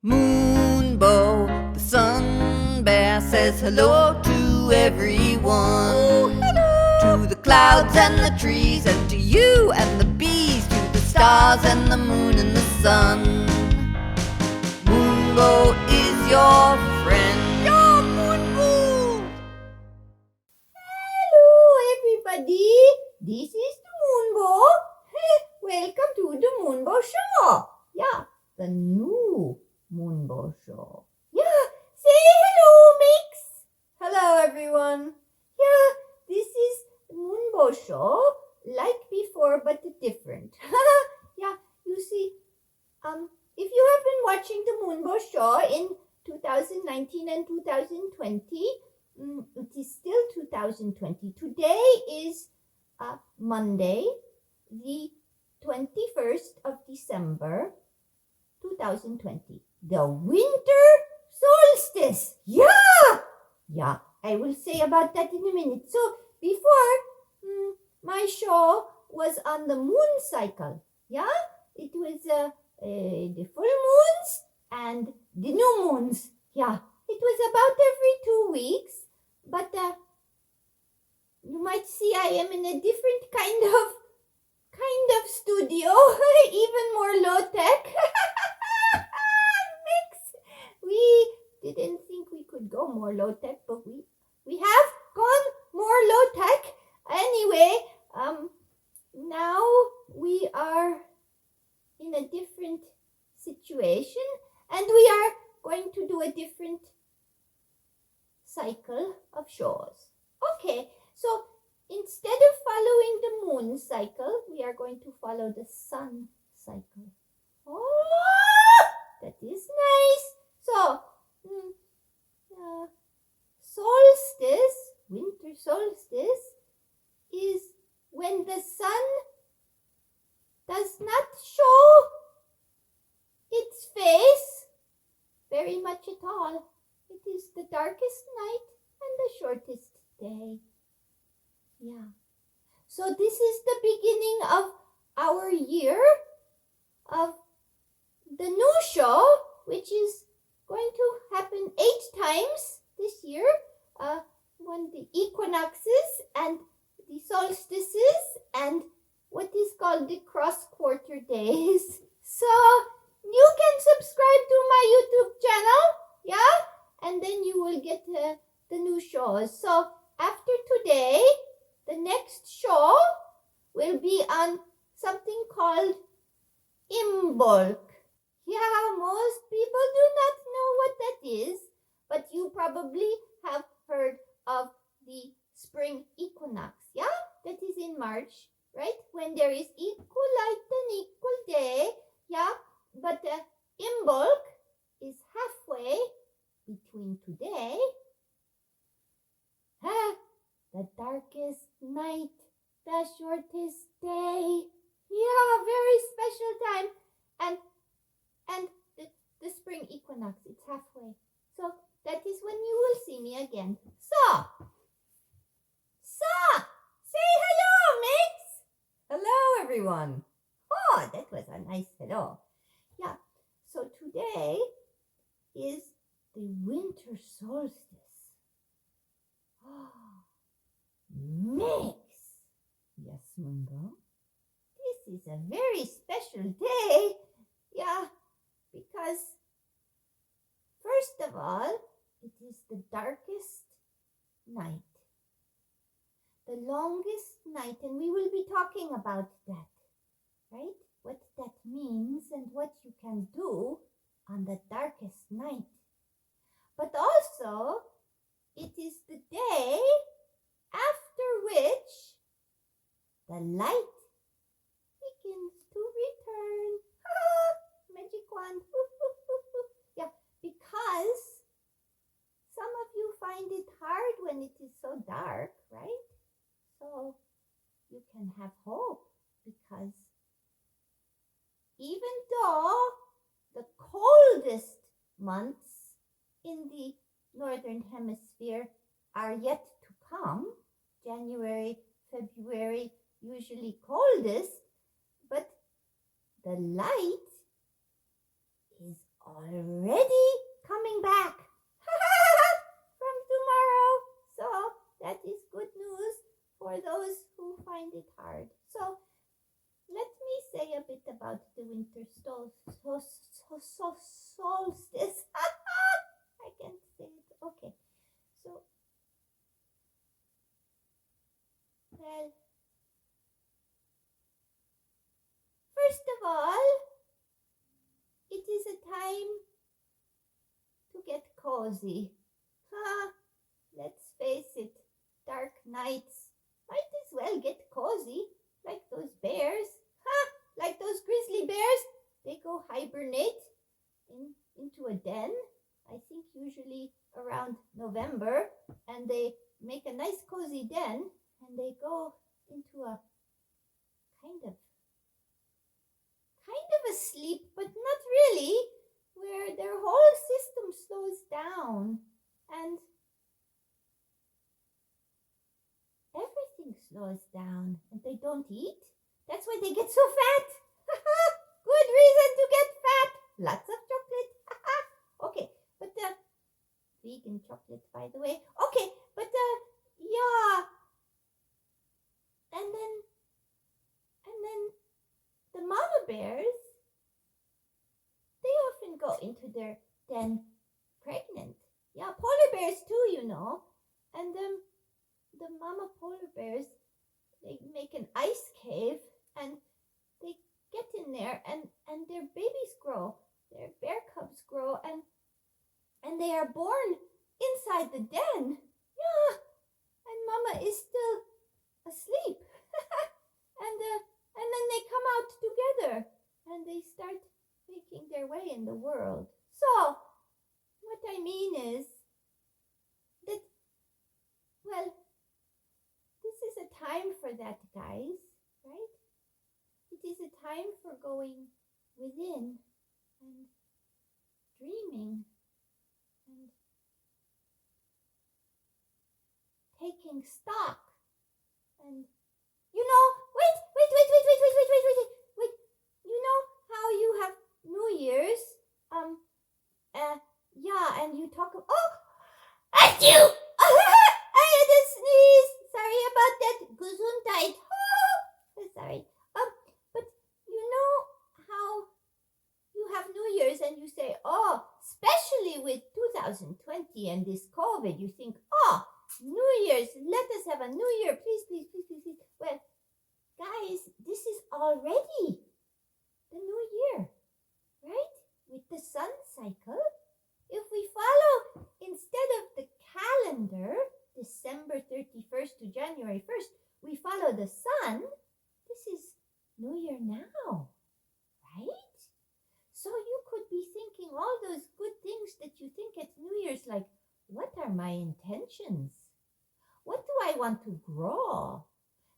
Moonbow, the sun bear, says hello to everyone. Oh, hello! To the clouds and the trees, and to you and the bees, to the stars and the moon and the sun. Moonbow is your friend. Yeah, Moonbow! Hello, everybody. This is the Moonbow. Welcome to the Moonbow Show. Yeah, the new Moonbow Show. Yeah, say hello, Mix. Hello, everyone. Yeah, this is the Moonbow Show, like before, but different. Yeah, you see, if you have been watching the Moonbow Show in 2019 and 2020, it is still 2020. Today is Monday, the 21st of December, 2020. The winter solstice. Yeah, I will say about that in a minute. So before, my show was on the moon cycle. Yeah, it was the full moons and the new moons. Yeah, it was about every 2 weeks. But you might see I am in a different kind of studio, even more low tech. Mix. We didn't think we could go more low tech, but we have gone more low tech. Anyway, now we are in a different situation, and we are going to do a different cycle of shows. Okay, so instead of following the moon cycle, we are going to follow the sun cycle. Oh, that is nice. So, solstice, winter solstice, is when the sun does not show its face very much at all. It is the darkest night and the shortest day. Yeah. So this is the beginning of our year of the new show, which is going to happen 8 times this year. When the equinoxes and the solstices and what is called the cross-quarter days. So you can subscribe to my YouTube channel, yeah? And then you will get the new shows. So after today, the next show will be on something called Imbolc. Yeah, most people do not know what that is, but you probably have heard of the spring equinox, yeah? That is in March, right? When there is equal light and equal day, yeah? But Imbolc is halfway between today, the darkest night, the shortest day. Yeah, very special time. And the spring equinox, it's halfway. So that is when you will see me again. So, say hello, Mix. Hello, everyone. Oh, that was a nice hello. Yeah, so today is the winter solstice. Oh, Mix. Yes, Moonbow. This is a very special day. Yeah, because first of all, it is the darkest night, the longest night, and we will be talking about that, right? What that means and what you can do on the darkest night. But also, it is the day after which the light begins to return. Magic wand. Yeah, because some of you find it hard when it is so dark, right? So you can have hope, because even though the coldest months in the northern hemisphere are yet to come, January, February, usually coldest, but the light is already find it hard. So let me say a bit about the winter solstice. I can't say it. Okay. So, well, first of all, it is a time to get cozy. Let's face it, dark nights might as well get cozy, like those bears. Like those grizzly bears. They go hibernate into a den, I think usually around November, and they make a nice cozy den, and they go into a kind of a sleep, but not really, where their whole system slows down and everything slows down, and they don't eat. That's why they get so fat. Good reason to get fat. Lots of chocolate. Okay, but vegan chocolate, by the way. Okay, but yeah, and then the mama bears, they often go into their den pregnant. Yeah, polar bears too, you know. And the mama polar bears, they make an ice cave, and they get in there, and their babies grow. Their bear cubs grow, and they are born inside the den. Yeah, and mama is still asleep. and then they come out together, and they start making their way in the world. So, what I mean is that, well, this is a time for that, guys, right? It is a time for going within and dreaming and taking stock. And you know, wait. You know how you have New Year's? Yeah, and you talk of, oh, achoo! I had a sneeze. Sorry about that. Gesundheit. Sorry. But you know how you have New Year's and you say, oh, especially with 2020 and this COVID, you think, oh, New Year's, let us have a New Year, please. Well, guys, this is already the New Year, right? With the sun cycle, if we follow, instead of the calendar, December 31st to January 1st, we follow the sun, this is New Year now, right? So you could be thinking all those good things that you think at New Year's, like, what are my intentions? What do I want to grow?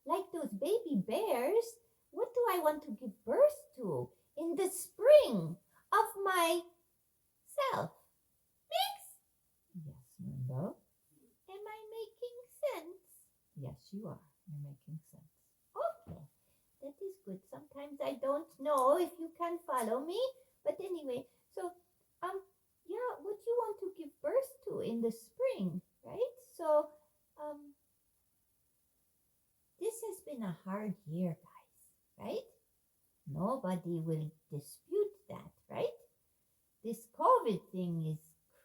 Like those baby bears, what do I want to give birth to in the spring of myself? Yes, Moonbow. Am I making sense? Yes, you are. You're making sense. Okay, that is good. Sometimes I don't know if you can follow me, but anyway, so yeah, what you want to give birth to in the spring, right? So this has been a hard year, guys, right? Nobody will dispute that, right? This COVID thing is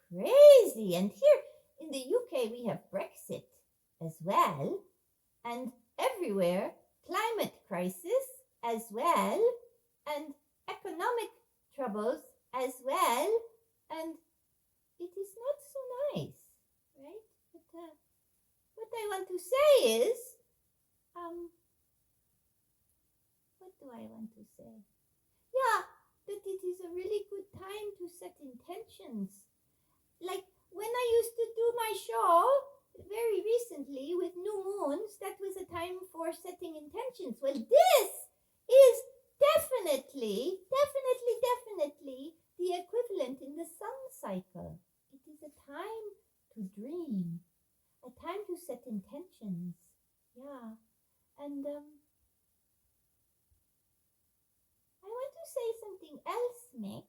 crazy. And here in the UK, we have Brexit as well. And everywhere, climate crisis as well. And economic troubles as well. And it is not so nice, right? But what I want to say is, what do I want to say? Yeah, that it is a really good time to set intentions. Like when I used to do my show very recently with new moons, that was a time for setting intentions. Well, this is definitely the equivalent in the sun cycle. It is a time to dream, a time to set intentions. Yeah, and I want to say something else, Mix.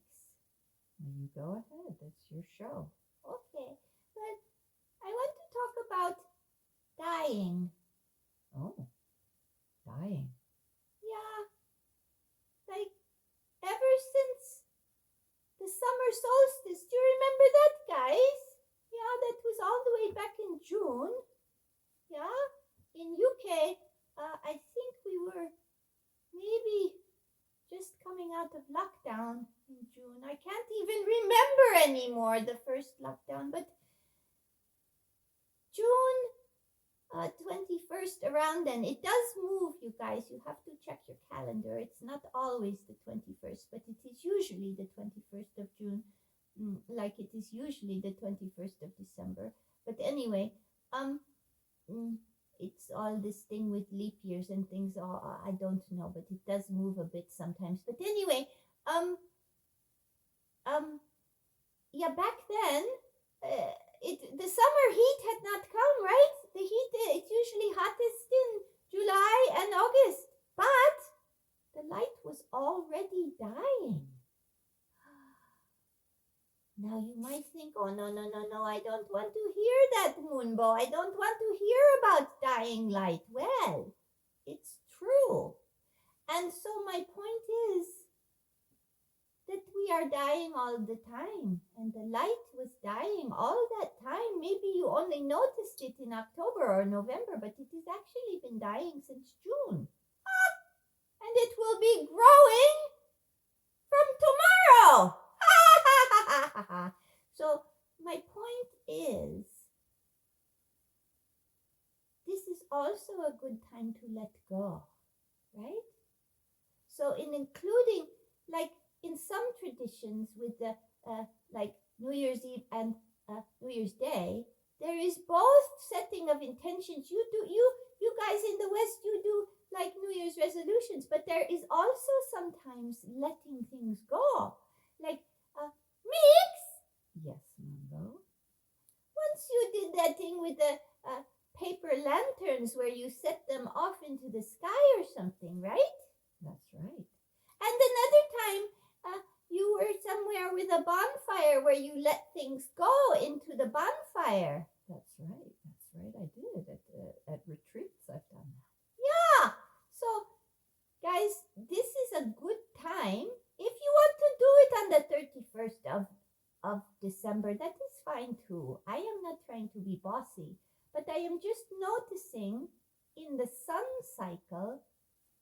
You go ahead. That's your show. Okay. But I want to talk about dying. Oh, dying. Yeah, like ever since the summer solstice. Do you remember that, guys? Yeah, that was all the way back in June. Yeah, in UK, I think we were maybe just coming out of lockdown in June. I can't even remember anymore the first lockdown, but June 21st, around then. It does move, you guys. You have to check your calendar. It's not always the 21st, but it is usually the 21st of June, like it is usually the 21st of December. But anyway, it's all this thing with leap years and things. I don't know, but it does move a bit sometimes. But anyway, yeah, back then, the summer heat had not come, right? The heat, it's usually hottest in July and August, but the light was already dying. Now you might think, oh, no, I don't want to hear that, Moonbow. I don't want to hear about dying light. Well, it's true. And so my point is that we are dying all the time, and the light was dying all that time. Maybe you only noticed it in October or November, but it has actually been dying since June. And it will be growing from tomorrow. So my point is, this is also a good time to let go, right? So in including, like in some traditions with the like New Year's Eve and New Year's Day, there is both setting of intentions. You guys in the West, you do like New Year's resolutions, but there is also sometimes letting things go. Like, Mix, Yes, Moonbow. once you did that thing with the paper lanterns where you set them off into the sky or something, right? That's right. And another time, you were somewhere with a bonfire where you let things go into the bonfire. That's right. That's right. I did at retreats. I've done that. Yeah. So, guys, this is a good time. If you want to do it on the 31st of December, that is fine too. I am not trying to be bossy, but I am just noticing in the sun cycle,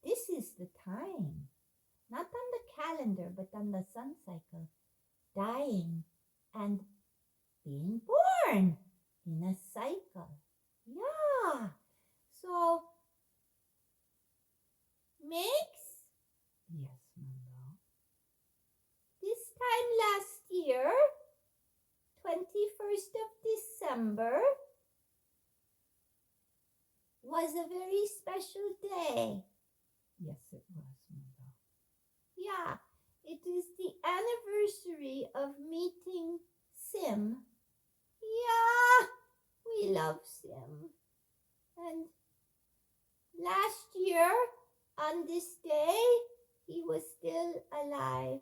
this is the time. Not on the calendar, but on the sun cycle. Dying and being born in a cycle. Yeah. So, Mix, Yes, Moonbow. this time last year, 21st of December, was a very special day. Yes, it was, Moonbow. Yeah, it is the anniversary of meeting Sim. Yeah, we love Sim. And last year, on this day, he was still alive.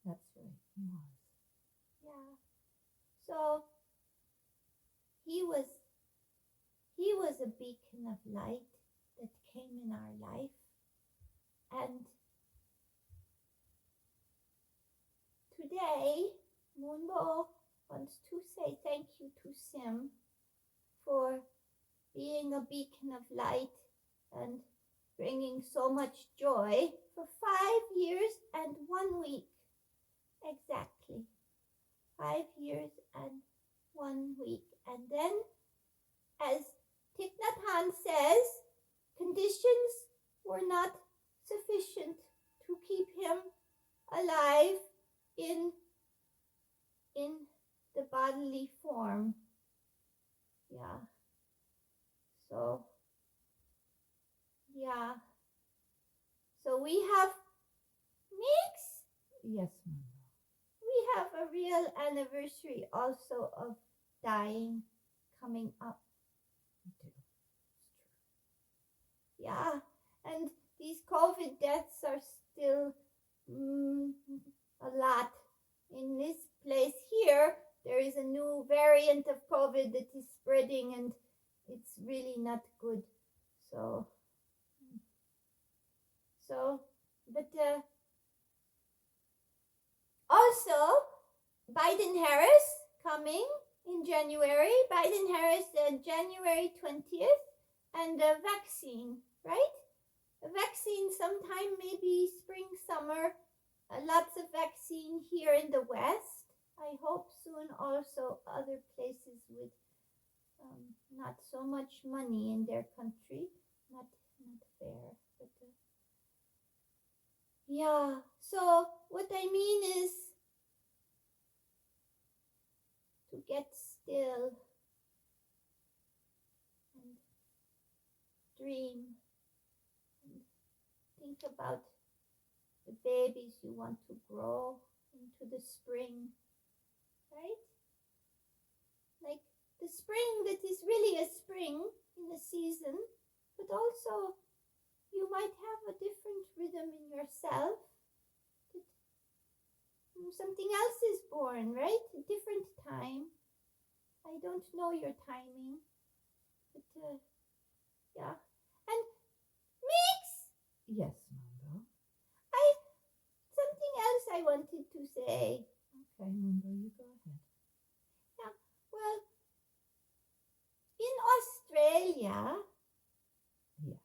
That's right. He was. Yeah. So he was a beacon of light that came in our life. And today, Moonbow wants to say thank you to Sim for being a beacon of light and bringing so much joy for 5 years and 1 week. Exactly. 5 years and 1 week. And then, as Thich Nhat Hanh says, conditions were not sufficient to keep him alive in the bodily form. Yeah. So, yeah. So we have Mix. Yes, Moonbow. We have a real anniversary also of dying coming up. We do. It's true. Yeah. And these COVID deaths are still a lot. In this place here, there is a new variant of COVID that is spreading, and it's really not good. So, So, but also Biden-Harris coming in January. Biden-Harris, January 20th, and vaccine, right? A vaccine sometime maybe spring, summer. Lots of vaccine here in the West. I hope soon also other places with not so much money in their country. Not fair, but yeah. So what I mean is to get still and dream and think about the babies you want to grow into the spring, right? Like the spring that is really a spring in the season, but also you might have a different rhythm in yourself. That something else is born, right? A different time. I don't know your timing, but yeah. And Mix, Yes, Moonbow. something else I wanted to say. Okay, Moonbow, you go ahead. Yeah, well, in Australia, Yes.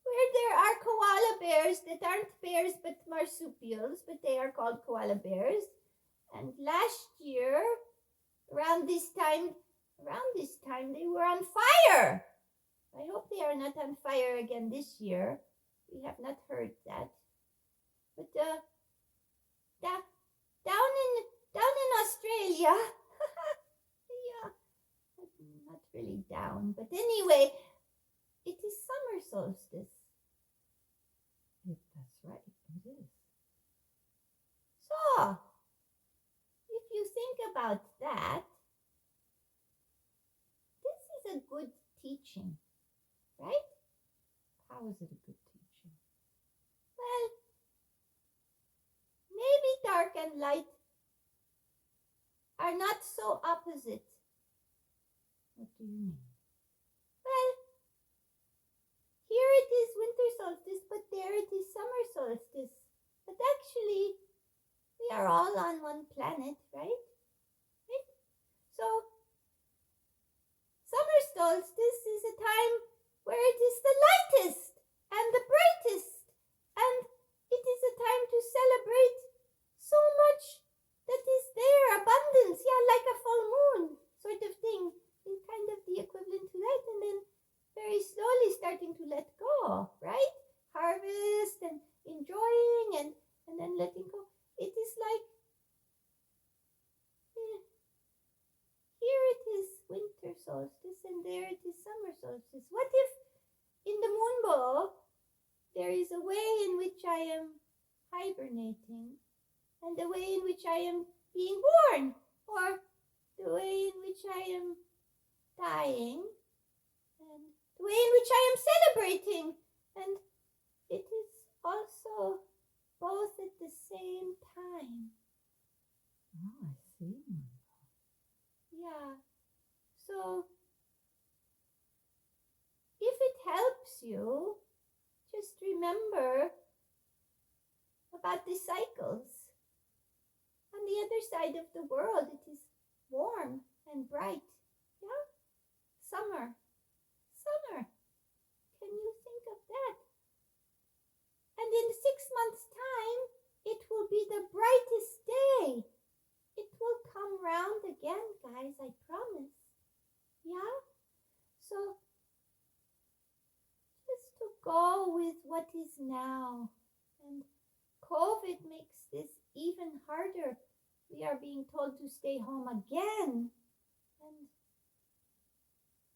where there are koala bears that aren't bears but marsupials, but they are called koala bears. And last year, around this time, they were on fire. I hope they are not on fire again this year. We have not heard that. But down in Australia, yeah, not really down, but anyway, it is summer solstice. That's right. It is. So, if you think about that, this is a good teaching, right? How is it a good teaching? Well, maybe dark and light are not so opposite. What do you mean? Well, here it is winter solstice, but there it is summer solstice. But actually, we are all on one planet, right? Right? So, summer solstice is a time where it is the lightest and the brightest, and it is a time to celebrate so much that is there, abundance, yeah, like a full moon sort of thing, is kind of the equivalent to that, and then very slowly starting to let go, right? Harvest and enjoying and then letting go. It is like, here it is winter solstice and there it is summer solstice. What if in the Moonbow there is a way in which I am hibernating and the way in which I am being born, or the way in which I am dying, and the way in which I am celebrating, and it is also both at the same time. Oh, I see, Moonbow. Yeah. So if it helps you, just remember about the cycles. On the other side of the world, it is warm and bright. Yeah? Summer. Summer. Can you think of that? And in 6 months' time, it will be the brightest day. It will come round again, guys, I promise. Yeah? So, just to go with what is now. And COVID makes this even harder. We are being told to stay home again. And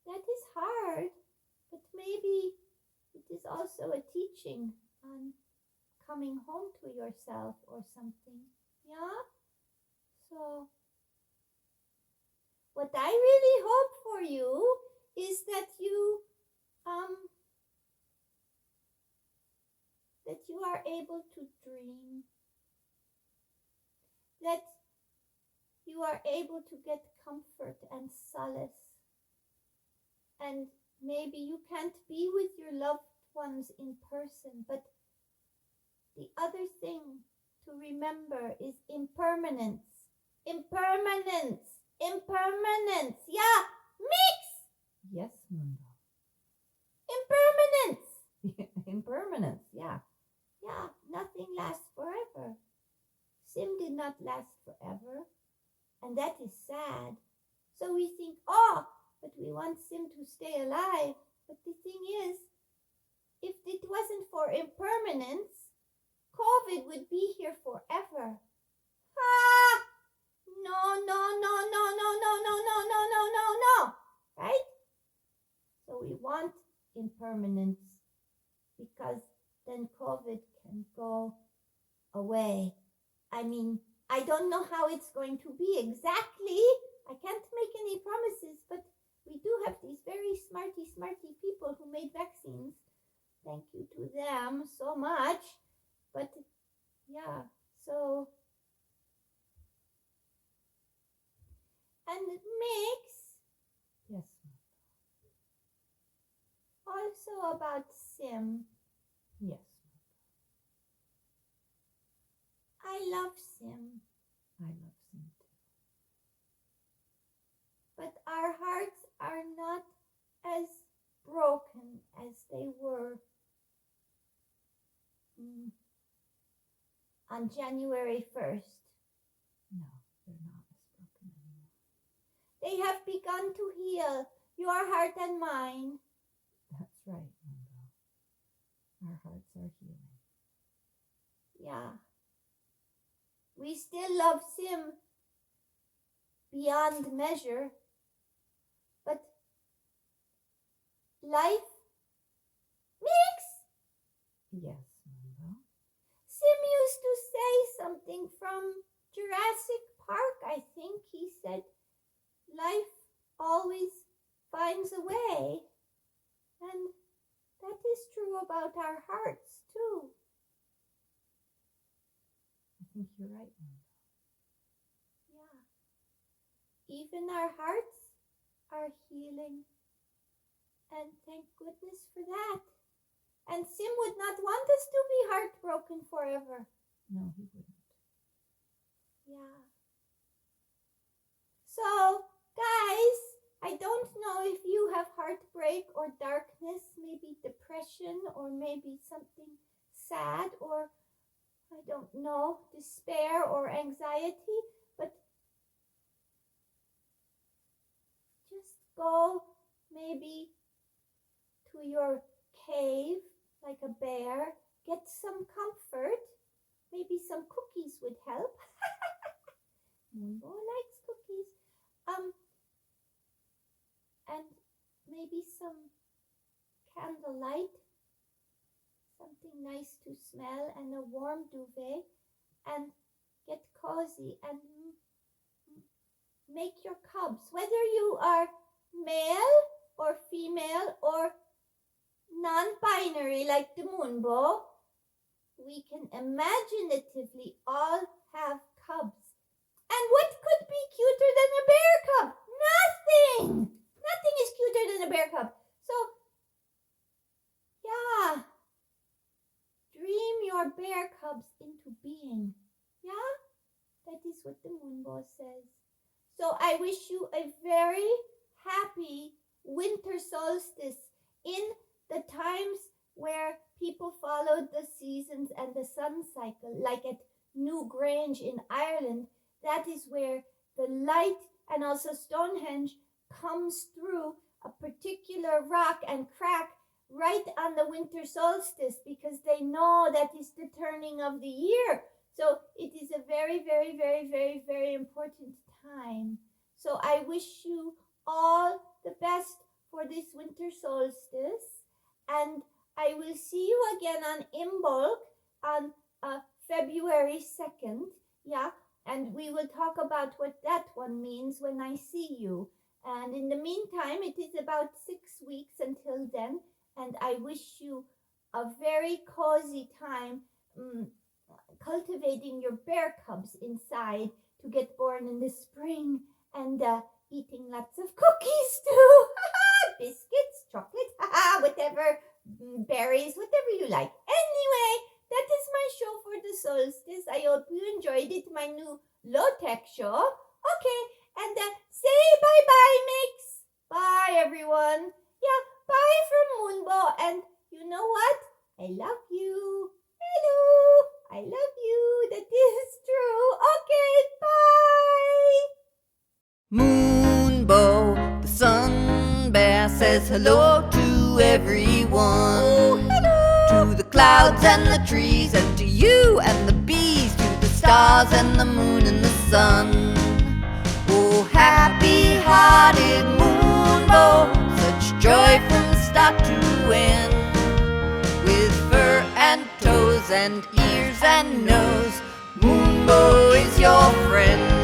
that is hard, but maybe it is also a teaching on coming home to yourself or something. Yeah? So, what I really hope for you is that you are able to dream, that you are able to get comfort and solace. And maybe you can't be with your loved ones in person, but the other thing to remember is impermanence. Impermanence. Impermanence. Yeah, mix. Yes, Moonbow. Impermanence. Impermanence, yeah. Yeah, nothing lasts forever. Sim did not last forever, and that is sad. So we think, oh, but we want Sim to stay alive. But the thing is, if it wasn't for impermanence, COVID would be here forever. Ah! No, no, no, no, no, no, no, no, no, no, no, no. Right? So we want impermanence because then COVID can go away. I mean, I don't know how it's going to be exactly. I can't make any promises, but we do have these very smarty people who made vaccines. Thank you to them so much. But yeah, so. And Mix, Yes, also about Sim. yes. I love Sim, I love Sim too. but our hearts are not as broken as they were on January 1st. No, they're not as broken anymore. They have begun to heal, your heart and mine. That's right, Moonbow. Our hearts are healing. Yeah. We still love Sim beyond measure, but life, Mix, Yes, Moonbow. Sim used to say something from Jurassic Park, I think. He said, life always finds a way. And that is true about our hearts, too. I think you're right, Moonbow. Yeah. Even our hearts are healing. And thank goodness for that. And Sim would not want us to be heartbroken forever. No, he wouldn't. Yeah. So, guys, I don't know if you have heartbreak or darkness, maybe depression, or maybe something sad, or I don't know, despair or anxiety, but just go maybe to your cave like a bear, get some comfort, maybe some cookies would help. Moonbow likes cookies. And maybe some candlelight, something nice to smell, and a warm duvet, and get cozy and make your cubs, whether you are male or female or non-binary like the Moonbow, we can imaginatively all have cubs. And what could be cuter than a bear cub? Nothing! Nothing is cuter than a bear cub. So, yeah, dream your bear cubs into being. Yeah? That is what the Moonbow says. So I wish you a very happy winter solstice in the times where people followed the seasons and the sun cycle, like at New Grange in Ireland. That is where the light and also Stonehenge comes through a particular rock and crack right on the winter solstice, because they know that is the turning of the year. So it is a very, very, very, very, very important time. So I wish you all the best for this winter solstice, and I will see you again on Imbolc on February 2nd. Yeah, and we will talk about what that one means when I see you. And in the meantime, it is about 6 weeks until then, and I wish you a very cozy time cultivating your bear cubs inside to get born in the spring, and eating lots of cookies too. Biscuits, chocolate, whatever berries, whatever you like. Anyway, that is my show for the solstice. I hope you enjoyed it, my new low-tech show. Okay, and say bye-bye, Mix. Bye, everyone. Yeah, bye from Moonbow. And you know what? I love you. Hello. I love you. That is true. Okay, bye. Moonbow, the sun bear, says hello to everyone. Oh, hello. To the clouds and the trees, and to you and the bees, to the stars and the moon and the sun. Oh, happy-hearted Moonbow, such joy from start to end. With fur and toes and ears and nose, Moonbow is your friend.